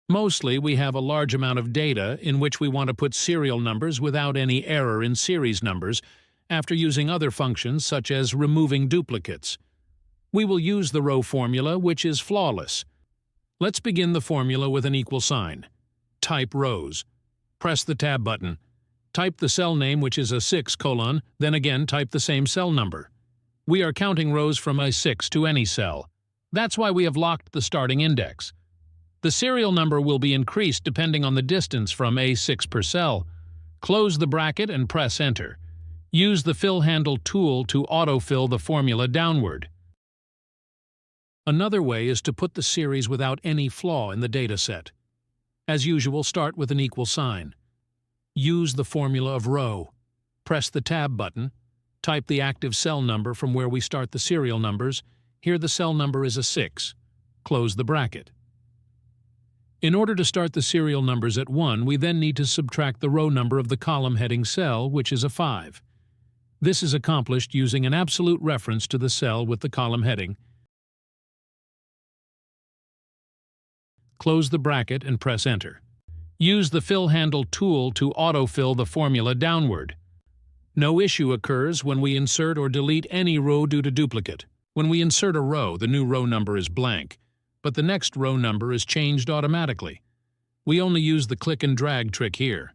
Mostly, we have a large amount of data in which we want to put serial numbers without any error in series numbers after using other functions such as removing duplicates. We will use the row formula, which is flawless. Let's begin the formula with an equal sign. Type rows. Press the Tab button. Type the cell name, which is A6:, then again type the same cell number. We are counting rows from A6 to any cell. That's why we have locked the starting index. The serial number will be increased depending on the distance from A6 per cell. Close the bracket and press Enter. Use the Fill Handle tool to autofill the formula downward. Another way is to put the series without any flaw in the dataset. As usual, start with an equal sign. Use the formula of row. Press the Tab button. Type the active cell number from where we start the serial numbers. Here the cell number is A6. Close the bracket. In order to start the serial numbers at 1, we then need to subtract the row number of the column heading cell, which is A5. This is accomplished using an absolute reference to the cell with the column heading. Close the bracket and press Enter. Use the Fill Handle tool to autofill the formula downward. No issue occurs when we insert or delete any row due to duplicate. When we insert a row, the new row number is blank, but the next row number is changed automatically. We only use the click and drag trick here.